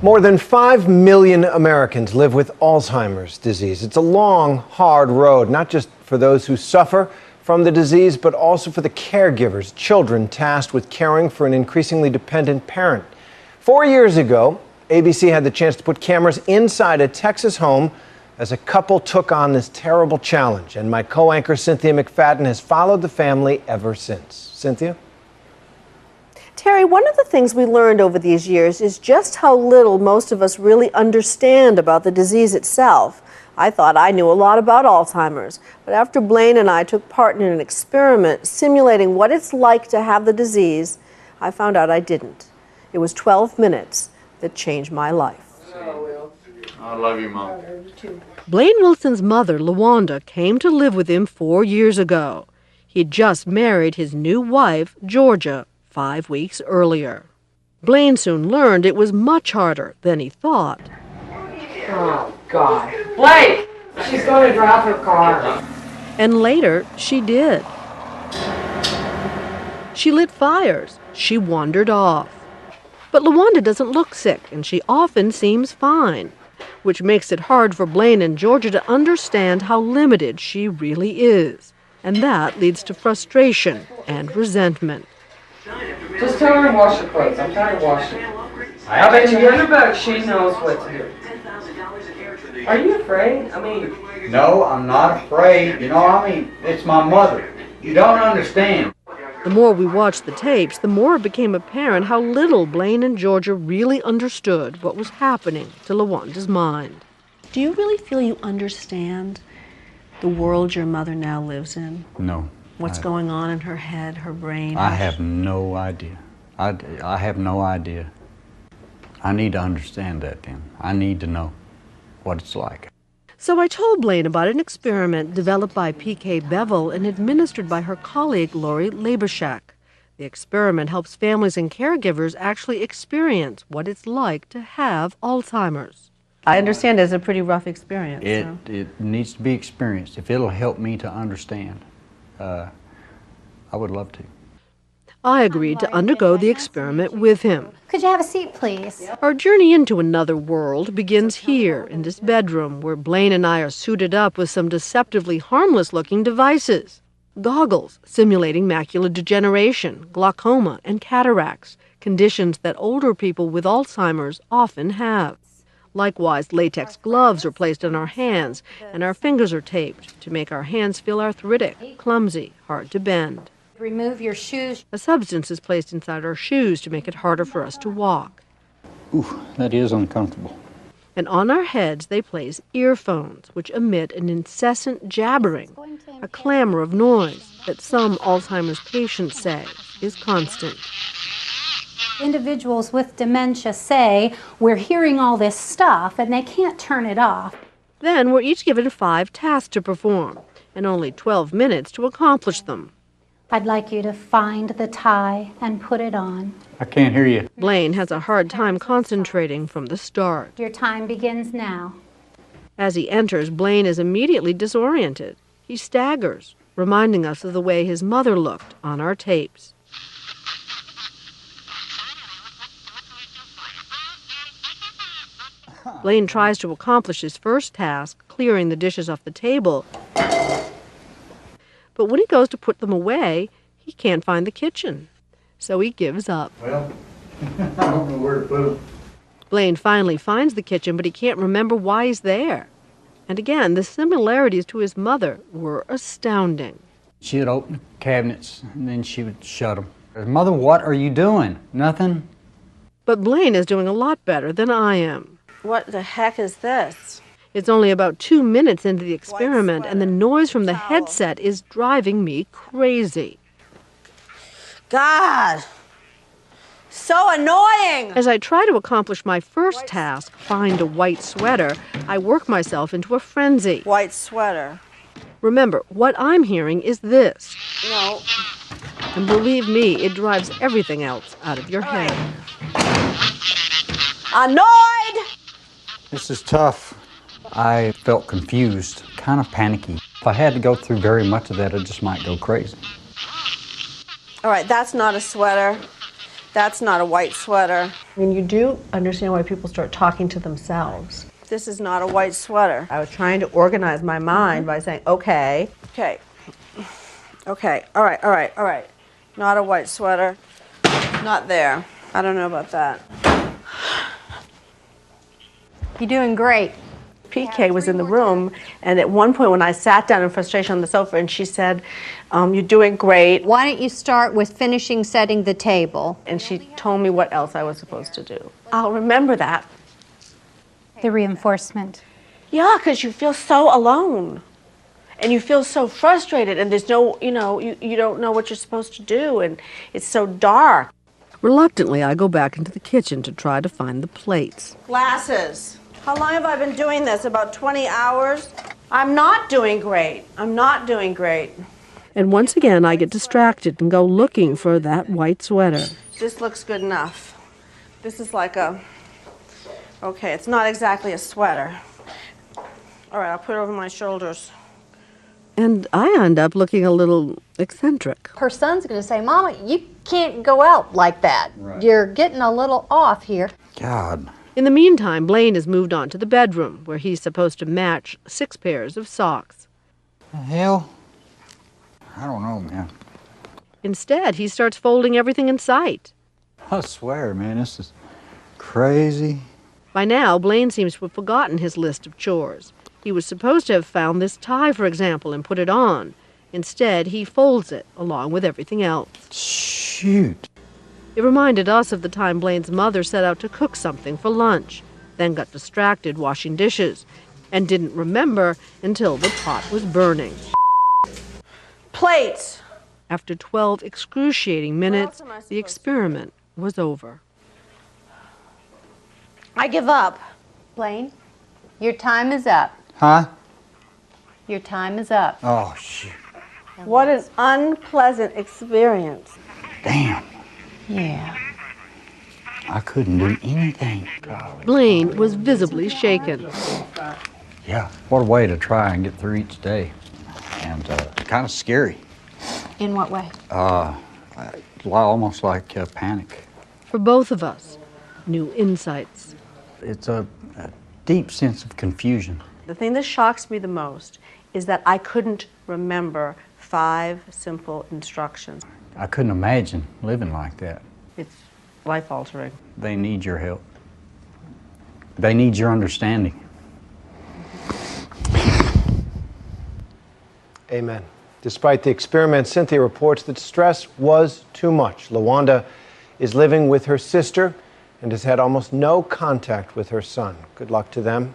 More than 5 million Americans live with Alzheimer's disease. It's a long, hard road, not just for those who suffer from the disease, but also for the caregivers, children tasked with caring for an increasingly dependent parent. 4 years ago, ABC had the chance to put cameras inside a Texas home as a couple took on this terrible challenge. And my co-anchor, Cynthia McFadden, has followed the family ever since. Cynthia? Terry, one of the things we learned over these years is just how little most of us really understand about the disease itself. I thought I knew a lot about Alzheimer's, but after Blaine and I took part in an experiment simulating what it's like to have the disease, I found out I didn't. It was 12 minutes that changed my life. I love you, Mom. Blaine Wilson's mother, LaWanda, came to live with him 4 years ago. He'd just married his new wife, Georgia, 5 weeks earlier. Blaine soon learned it was much harder than he thought. Oh, God. Blake! She's going to drive her car. And later, she did. She lit fires. She wandered off. But LaWanda doesn't look sick, and she often seems fine, which makes it hard for Blaine and Georgia to understand how limited she really is. And that leads to frustration and resentment. Just tell her to wash her clothes. I'm tired of washing. I bet you in her book she knows what to do. Are you afraid? No, I'm not afraid. It's my mother. You don't understand. The more we watched the tapes, the more it became apparent how little Blaine and Georgia really understood what was happening to LaWanda's mind. Do you really feel you understand the world your mother now lives in? No. What's going on in her head, her brain? I have no idea. I have no idea. I need to understand that then. I need to know what it's like. So I told Blaine about an experiment developed by P.K. Bevel and administered by her colleague Lori Labershak. The experiment helps families and caregivers actually experience what it's like to have Alzheimer's. I understand it's a pretty rough experience. It needs to be experienced. If it'll help me to understand, I would love to. I agreed to undergo the experiment with him. Could you have a seat, please? Our journey into another world begins here, in this bedroom, where Blaine and I are suited up with some deceptively harmless-looking devices. Goggles simulating macular degeneration, glaucoma, and cataracts, conditions that older people with Alzheimer's often have. Likewise, latex gloves are placed on our hands, and our fingers are taped to make our hands feel arthritic, clumsy, hard to bend. Remove your shoes. A substance is placed inside our shoes to make it harder for us to walk. Ooh, that is uncomfortable. And on our heads they place earphones, which emit an incessant jabbering, a clamor of noise that some Alzheimer's patients say is constant. Individuals with dementia say, we're hearing all this stuff and they can't turn it off. Then we're each given 5 tasks to perform, and only 12 minutes to accomplish them. I'd like you to find the tie and put it on. I can't hear you. Blaine has a hard time concentrating from the start. Your time begins now. As he enters, Blaine is immediately disoriented. He staggers, reminding us of the way his mother looked on our tapes. Blaine tries to accomplish his first task, clearing the dishes off the table. But when he goes to put them away, he can't find the kitchen. So he gives up. Well, I don't know where to put them. Blaine finally finds the kitchen, but he can't remember why he's there. And again, the similarities to his mother were astounding. She would open the cabinets, and then she would shut them. Mother, what are you doing? Nothing? But Blaine is doing a lot better than I am. What the heck is this? It's only about 2 minutes into the experiment, and the noise from the headset is driving me crazy. God! So annoying! As I try to accomplish my first task, find a white sweater, I work myself into a frenzy. White sweater. Remember, what I'm hearing is this. No. And believe me, it drives everything else out of your head. Annoyed! This is tough. I felt confused, kind of panicky. If I had to go through very much of that, I just might go crazy. All right, that's not a sweater. That's not a white sweater. I mean, you do understand why people start talking to themselves. This is not a white sweater. I was trying to organize my mind by saying, okay. Okay. Okay. All right, all right, all right. Not a white sweater. Not there. I don't know about that. You're doing great. PK was in the room, and at one point when I sat down in frustration on the sofa, and she said, you're doing great. Why don't you start with finishing setting the table? And she told me what else I was supposed to do. I'll remember that. The reinforcement. Yeah, because you feel so alone. And you feel so frustrated, and there's no, you don't know what you're supposed to do, and it's so dark. Reluctantly, I go back into the kitchen to try to find the plates. Glasses. How long have I been doing this? About 20 hours? I'm not doing great. I'm not doing great. And once again, I get distracted and go looking for that white sweater. This looks good enough. This is like a, okay, it's not exactly a sweater. All right, I'll put it over my shoulders. And I end up looking a little eccentric. Her son's going to say, Mama, you can't go out like that. Right. You're getting a little off here. God. In the meantime, Blaine has moved on to the bedroom, where he's supposed to match 6 pairs of socks. The hell? I don't know, man. Instead, he starts folding everything in sight. I swear, man, this is crazy. By now, Blaine seems to have forgotten his list of chores. He was supposed to have found this tie, for example, and put it on. Instead, he folds it, along with everything else. Shoot. It reminded us of the time Blaine's mother set out to cook something for lunch, then got distracted washing dishes, and didn't remember until the pot was burning. Plates. After 12 excruciating minutes, am I supposed the to experiment was over. I give up. Blaine, your time is up. Huh? Your time is up. Oh, shoot. What an unpleasant experience. Damn. Yeah. I couldn't do anything. Golly. Blaine was visibly shaken. Yeah, what a way to try and get through each day. And kind of scary. In what way? Almost like panic. For both of us, new insights. It's a deep sense of confusion. The thing that shocks me the most is that I couldn't remember 5 simple instructions. I couldn't imagine living like that. It's life-altering. They need your help. They need your understanding. Amen. Despite the experiment, Cynthia reports that stress was too much. LaWanda is living with her sister and has had almost no contact with her son. Good luck to them.